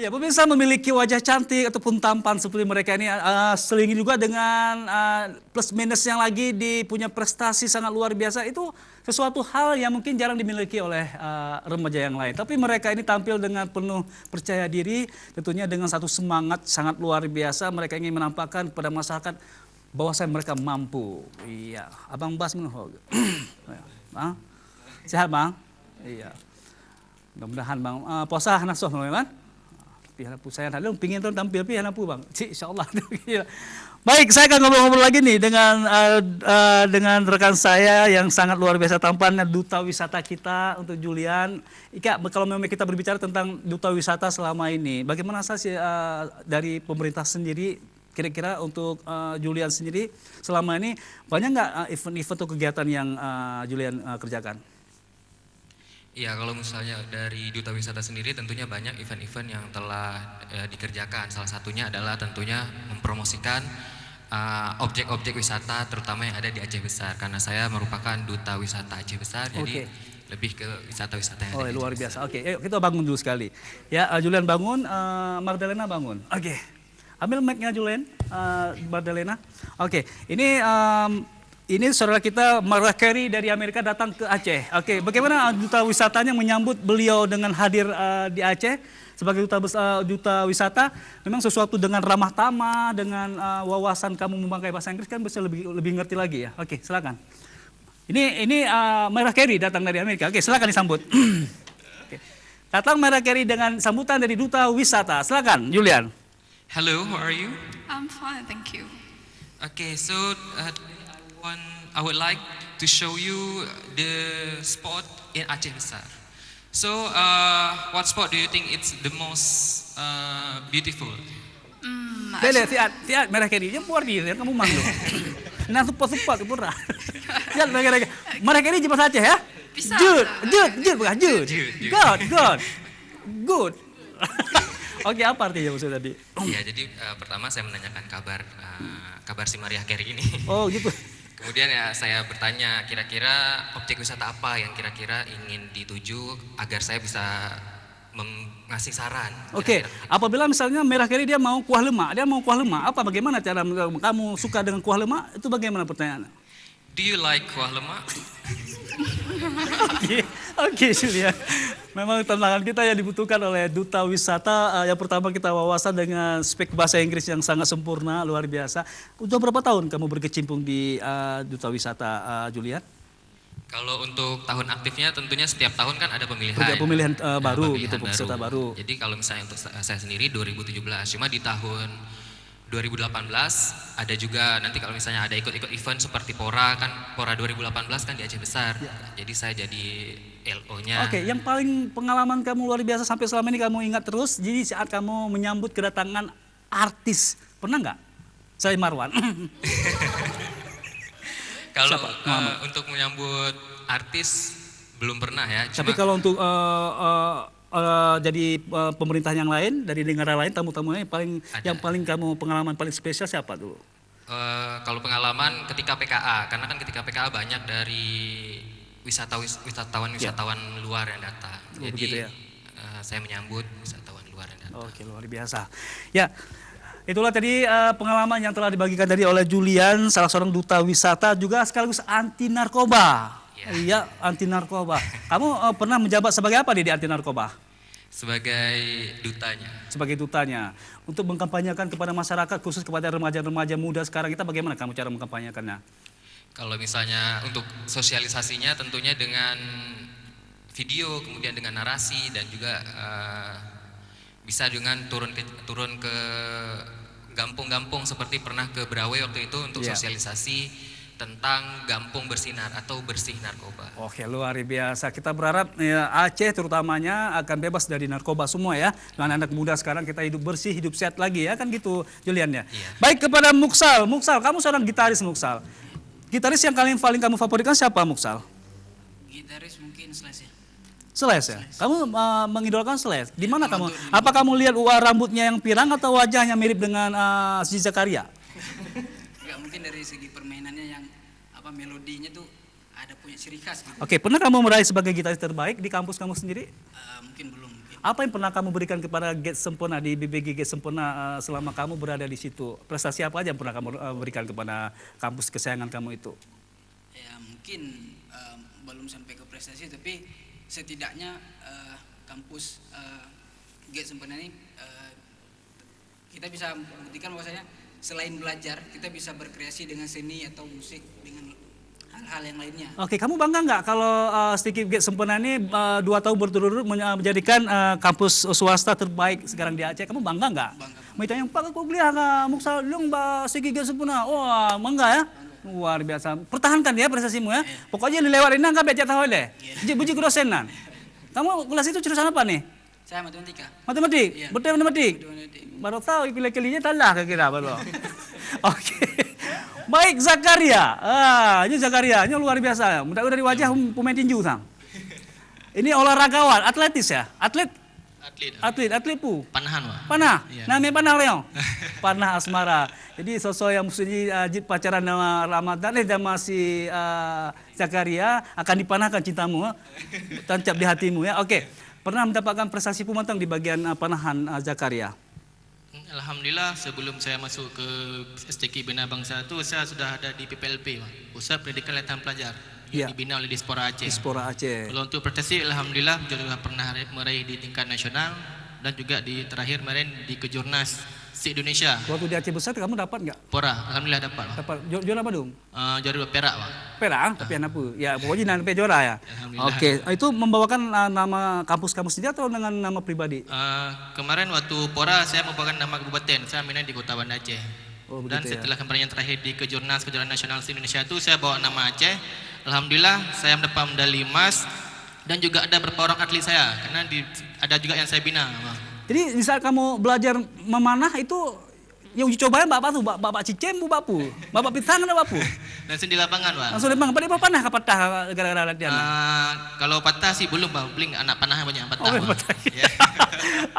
Ya, pemirsa memiliki wajah cantik ataupun tampan seperti mereka ini selingi juga dengan plus minus yang lagi punya prestasi sangat luar biasa itu sesuatu hal yang mungkin jarang dimiliki oleh remaja yang lain. Tapi mereka ini tampil dengan penuh percaya diri, tentunya dengan satu semangat sangat luar biasa. Mereka ingin menampakkan kepada masyarakat bahwasanya mereka mampu. Iya, Abang Bas menurut. Bang, sehat Bang? Iya. Mudah-mudahan Bang puasa nasuh kan? Pihak saya dong pingin tuh tampil pihak apa Bang? Insyaallah. Baik, saya akan ngobrol-ngobrol lagi nih dengan rekan saya yang sangat luar biasa tampannya, duta wisata kita untuk Julian. Ika, kalau memang kita berbicara tentang duta wisata selama ini, bagaimana sih dari pemerintah sendiri kira-kira untuk Julian sendiri selama ini banyak nggak event-event atau kegiatan yang Julian kerjakan? Iya, kalau misalnya dari Duta Wisata sendiri tentunya banyak event-event yang telah dikerjakan. Salah satunya adalah tentunya mempromosikan objek-objek wisata terutama yang ada di Aceh Besar. Karena saya merupakan Duta Wisata Aceh Besar, jadi lebih ke wisata-wisata yang ada di luar Aceh biasa. Besar. Oke, yuk kita bangun dulu sekali. Ya, Julian bangun, Magdalena bangun. Oke. Ambil mic-nya Julian, Magdalena. Oke, ini saudara kita Mariah Carey dari Amerika datang ke Aceh. Oke, bagaimana duta wisatanya menyambut beliau dengan hadir di Aceh sebagai duta wisata? Memang sesuatu dengan ramah tamah, dengan wawasan kamu memakai bahasa Inggris kan bisa lebih ngerti lagi ya. Oke, silakan. Ini Mariah Carey datang dari Amerika. Oke, silakan disambut. Oke. Datang Mariah Carey dengan sambutan dari duta wisata. Silakan, Julian. Hello, how are you? I'm fine, thank you. Okay, so I would like to show you the spot in Aceh Besar. So, what spot do you think it's the most beautiful? Lihat Mariah Carey, dia buat dia, kamu malu. Nah, support pura. Lihat Mariah Carey di bahasa Aceh ya? Bisa. Bukan Jud. Good. Oke, apa artinya maksudnya tadi? Ya, jadi pertama saya menanyakan kabar si Mariah Carey ini. Oh, gitu. Kemudian ya saya bertanya kira-kira objek wisata apa yang kira-kira ingin dituju agar saya bisa ngasih saran. Oke, apabila misalnya Mariah Carey dia mau kuah lemak, bagaimana cara kamu suka dengan kuah lemak? Itu bagaimana pertanyaannya? Do you like kuah lemak? Oke, Julia. Memang tantangan kita yang dibutuhkan oleh duta wisata. Yang pertama kita wawasan dengan spek bahasa Inggris yang sangat sempurna, luar biasa. Udah berapa tahun kamu berkecimpung di duta wisata, Julian? Kalau untuk tahun aktifnya tentunya setiap tahun kan ada pemilihan. Pemilihan baru pemilihan gitu, peserta baru. Jadi kalau misalnya untuk saya sendiri 2017, cuma di tahun 2018 ada juga nanti kalau misalnya ada ikut-ikut event seperti Pora 2018 kan di Aceh Besar. Ya. Jadi saya jadi LO-nya. Oke, yang paling pengalaman kamu luar biasa sampai selama ini kamu ingat terus, jadi saat kamu menyambut kedatangan artis, pernah nggak? Saya Marwan. Kalau untuk menyambut artis belum pernah ya. Tapi kalau untuk jadi pemerintah yang lain dari negara lain tamu-tamunya yang paling kamu pengalaman paling spesial siapa dulu? Kalau pengalaman ketika PKA, karena kan ketika PKA banyak dari wisatawan luar yang datang. Jadi ya? Saya menyambut wisatawan luar yang datang. Oke, luar biasa. Ya. Itulah tadi pengalaman yang telah dibagikan tadi oleh Julian, salah seorang duta wisata juga sekaligus anti narkoba. Iya, anti narkoba. Kamu pernah menjabat sebagai apa di anti narkoba? Sebagai dutanya. Sebagai dutanya. Untuk mengkampanyekan kepada masyarakat, khusus kepada remaja-remaja muda sekarang kita, bagaimana kamu cara mengkampanyekannya? Kalau misalnya untuk sosialisasinya tentunya dengan video, kemudian dengan narasi dan juga bisa dengan turun ke gampung-gampung seperti pernah ke Brawe waktu itu untuk sosialisasi tentang Gampung Bersinar atau Bersih Narkoba. Oke, luar biasa. Kita berharap ya, Aceh terutamanya akan bebas dari narkoba semua ya. Dan anak muda sekarang kita hidup bersih, hidup sehat lagi ya, kan gitu Julian ya. Iya. Baik, kepada Muksal, kamu seorang gitaris Muksal. Gitaris yang paling kamu favoritkan siapa Muksal? Gitaris mungkin Slash ya. Slash ya? Kamu mengidolakan Slash. Di mana kamu? Apa kamu lihat rambutnya yang pirang atau wajahnya mirip dengan Aziz Zakaria? Enggak, mungkin dari segi permainannya yang melodinya tuh ada punya ciri khas gitu. Oke, pernah kamu meraih sebagai gitaris terbaik di kampus kamu sendiri? Mungkin belum. Mungkin. Apa yang pernah kamu berikan kepada Get Sempurna di BBG Get Sempurna selama kamu berada di situ? Prestasi apa aja yang pernah kamu berikan kepada kampus kesayangan kamu itu? Ya mungkin belum sampai ke prestasi, tapi setidaknya kampus Get Sempurna ini kita bisa membuktikan bahwasanya selain belajar kita bisa berkreasi dengan seni atau musik dengan hal-hal yang lainnya. Oke, kamu bangga nggak kalau Sticky Get Sempurna ini 2 tahun berturut-turut menjadikan kampus swasta terbaik sekarang di Aceh? Kamu bangga nggak? Bangga. Mereka yang Pak, aku kuliah nggak Muksa Lung Sticky Get Sempurna. Wah, bangga ya? Luar biasa. Pertahankan ya prestasimu ya. Pokoknya dilewat ini nggak becak tahu deh. Buji kudosenan. Kamu kelas itu jurusan apa nih? Saya matematika. Matematik. Iya. Betul matematik. Matematik. Baru tahu pilih-pilihnya talah kira-kira baru. Oke. Baik Zakaria. Ini Zakaria, ini luar biasa. Mudah dari wajah pemain tinju sang. Ini olahragawan, atletis ya? Atlet pu. Panahan, Pak. Panah. Iya. Namanya panah Leong. Panah asmara. Jadi sosok yang mesti jid pacaran sama Ramadan sama si Zakaria akan dipanahkan cintamu, tancap di hatimu ya. Oke. Pernah mendapatkan prestasi pemantang di bagian panahan Zakaria? Alhamdulillah sebelum saya masuk ke STK Bina Bangsa itu saya sudah ada di PPLP, Pak. Pusat Pendidikan Latihan Pelajar. Iya. Yang dibina oleh Dispora Aceh. Dispora Aceh. Kalau untuk prestasi alhamdulillah juga pernah meraih di tingkat nasional dan juga di terakhir kemarin di Kejurnas se-Indonesia. Waktu di Aceh Besar kamu dapat nggak? Pora, alhamdulillah dapat, Pak. Dapat juara apa dong? Juara perak, Pak. Perak, tapi apa? Ya pokoknya nanti juara ya. Alhamdulillah. Oke, itu membawakan nama kampus kamu sendiri atau dengan nama pribadi? Kemarin waktu Pora saya membawakan nama kabupaten, saya mainnya di Kota Banda Aceh. Oh, Dan begitu ya. setelah kemarin yang terakhir di Kejurnas Nasional se-Indonesia itu saya bawa nama Aceh. Alhamdulillah saya mendapat medali emas dan juga ada beberapa orang atlet saya karena ada juga yang saya bina, Pak. Jadi misal kamu belajar memanah itu yang uji cobain bapak tuh, bapak cicem bu bapu, bapak pitangan bapu. Langsung di lapangan, Pak. Langsung memang pada panah ke patah gara-gara latihan. Kalau patah sih belum, Pak. Bling anak panah banyak yang patah, Oh, Pak. patah. Ya.